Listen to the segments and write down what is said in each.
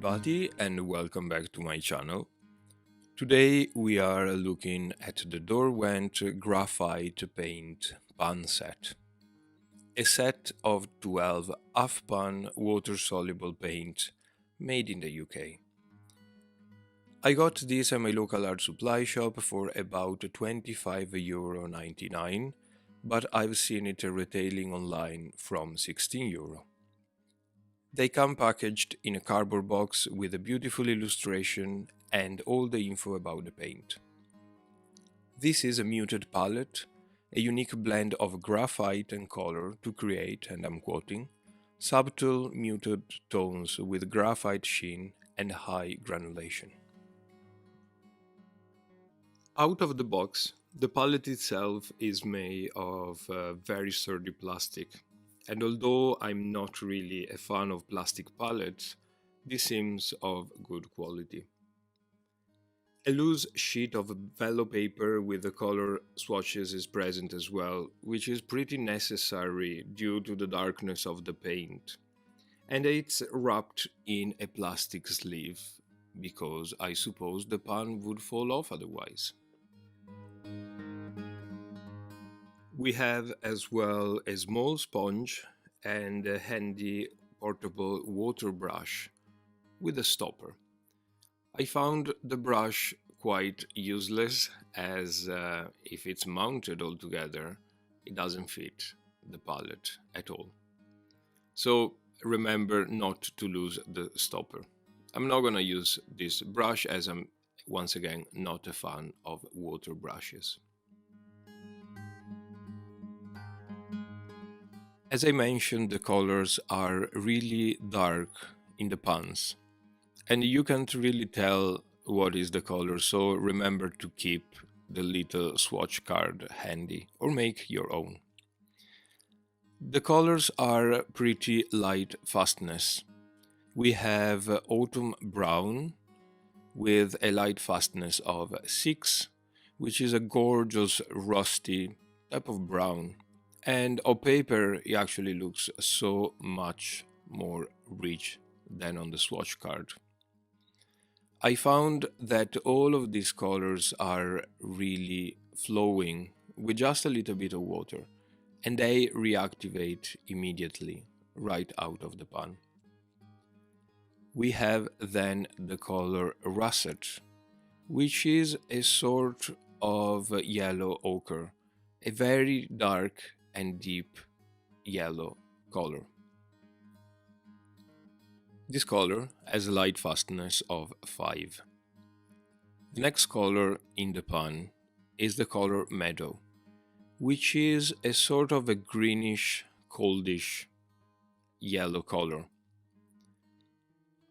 everybody and welcome back to my channel. Today we are looking at the Derwent graphite paint pan set. A set of 12 half-pan water-soluble paint made in the UK. I got this at my local art supply shop for about €25.99, but I've seen it retailing online from €16. They come packaged in a cardboard box with a beautiful illustration and all the info about the paint. This is a muted palette, a unique blend of graphite and color to create, and I'm quoting, subtle muted tones with graphite sheen and high granulation. Out of the box, the palette itself is made of very sturdy plastic. And although I'm not really a fan of plastic palettes, this seems of good quality. A loose sheet of velo paper with the color swatches is present as well, which is pretty necessary due to the darkness of the paint. And it's wrapped in a plastic sleeve, because I suppose the pan would fall off otherwise. We have as well a small sponge and a handy portable water brush with a stopper. I found the brush quite useless as if it's mounted all together, it doesn't fit the palette at all. So remember not to lose the stopper. I'm not gonna use this brush as I'm once again not a fan of water brushes. As I mentioned, the colors are really dark in the pans, and you can't really tell what is the color, so remember to keep the little swatch card handy or make your own. The colors are pretty light fastness. We have autumn brown with a light fastness of 6, which is a gorgeous rusty type of brown. And on paper, it actually looks so much more rich than on the swatch card. I found that all of these colors are really flowing with just a little bit of water, and they reactivate immediately right out of the pan. We have then the color russet, which is a sort of yellow ochre, a very dark and deep yellow color. This color has a light fastness of 5. The next color in the pan is the color meadow, which is a sort of a greenish, coldish yellow color.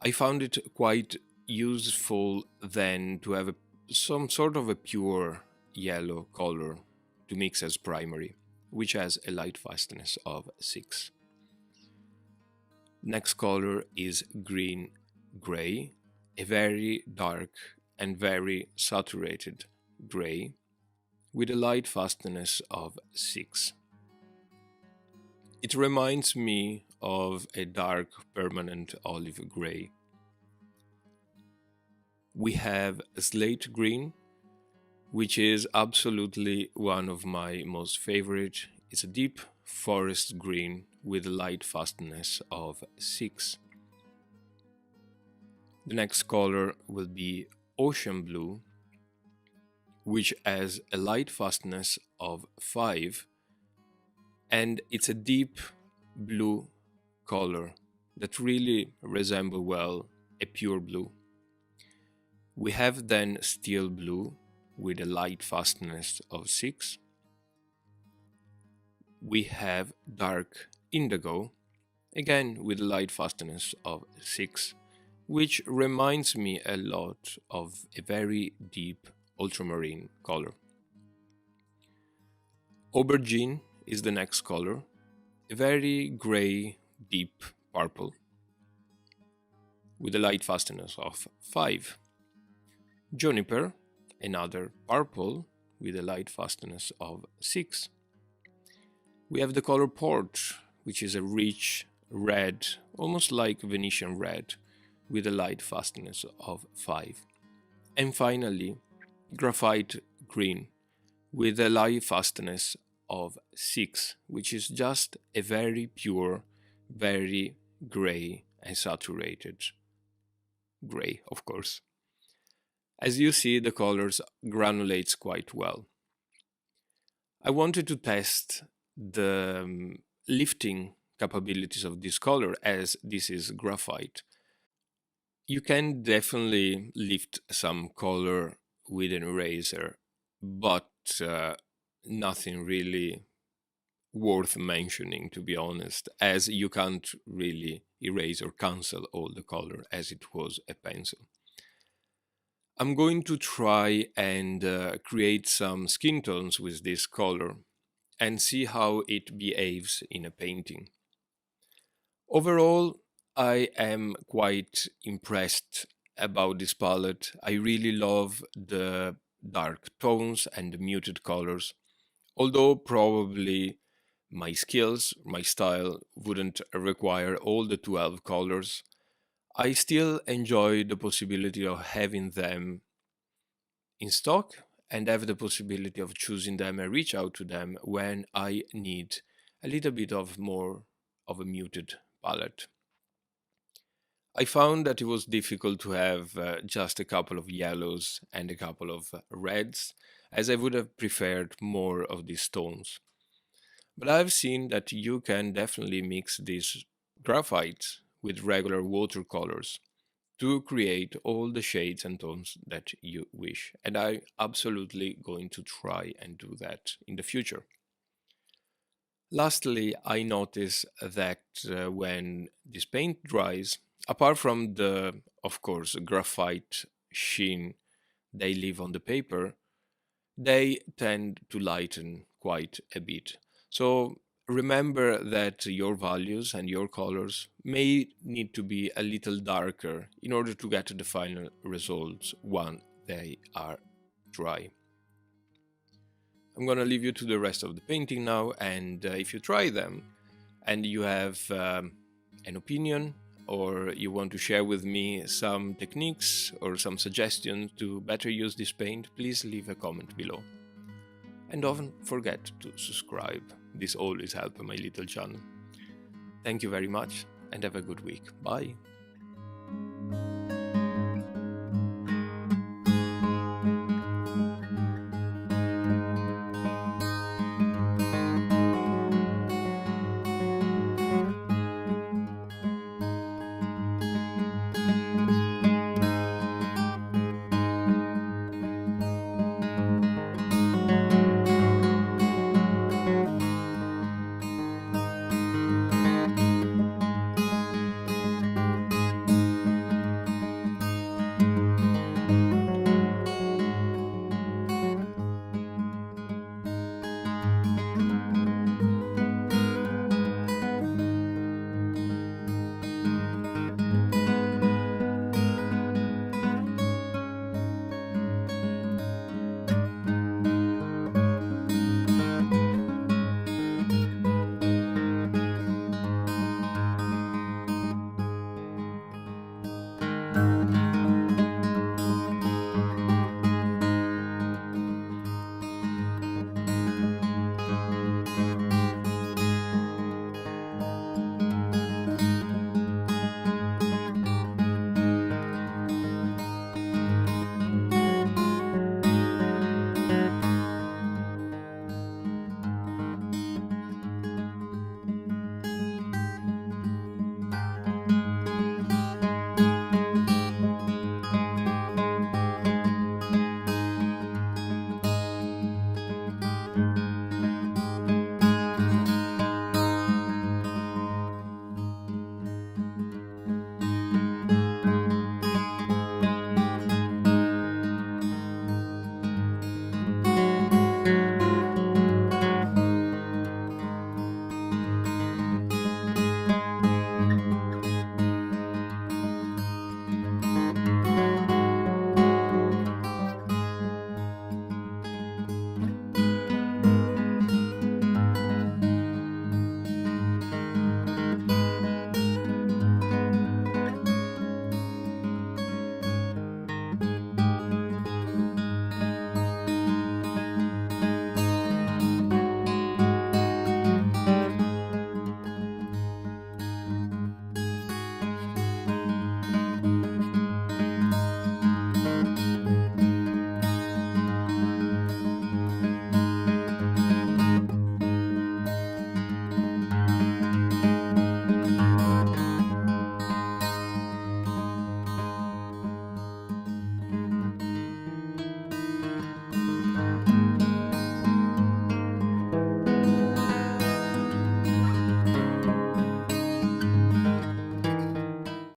I found it quite useful then to have some sort of a pure yellow color to mix as primary, which has a light fastness of 6. Next color is green-gray, a very dark and very saturated gray, with a light fastness of 6. It reminds me of a dark permanent olive gray. We have slate green, which is absolutely one of my most favorite. It's a deep forest green with a light fastness of 6. The next color will be ocean blue, which has a light fastness of 5, and it's a deep blue color that really resembles well a pure blue. We have then steel blue with a light fastness of 6. We have dark indigo, again with a light fastness of 6, which reminds me a lot of a very deep ultramarine color. Aubergine is the next color, a very gray, deep purple, with a light fastness of 5. Juniper, another purple with a light fastness of 6. We have the color port, which is a rich red, almost like Venetian red, with a light fastness of 5. And finally, graphite green with a light fastness of 6, which is just a very pure, very gray and saturated gray, of course. As you see, the colors granulates quite well. I wanted to test the lifting capabilities of this color, as this is graphite. You can definitely lift some color with an eraser, but nothing really worth mentioning, to be honest, as you can't really erase or cancel all the color as it was a pencil. I'm going to try and create some skin tones with this color and see how it behaves in a painting. Overall, I am quite impressed about this palette. I really love the dark tones and the muted colors, although probably my skills, my style wouldn't require all the 12 colors. I still enjoy the possibility of having them in stock and have the possibility of choosing them and reach out to them when I need a little bit of more of a muted palette. I found that it was difficult to have just a couple of yellows and a couple of reds, as I would have preferred more of these tones. But I've seen that you can definitely mix these graphites with regular watercolors to create all the shades and tones that you wish. And I'm absolutely going to try and do that in the future. Lastly, I notice that when this paint dries, apart from the, of course, graphite sheen they leave on the paper, they tend to lighten quite a bit. So remember that your values and your colors may need to be a little darker in order to get the final results when they are dry. I'm gonna leave you to the rest of the painting now, and if you try them and you have an opinion or you want to share with me some techniques or some suggestions to better use this paint, please leave a comment below. And don't forget to subscribe. This always helps my little channel. Thank you very much and have a good week. Bye.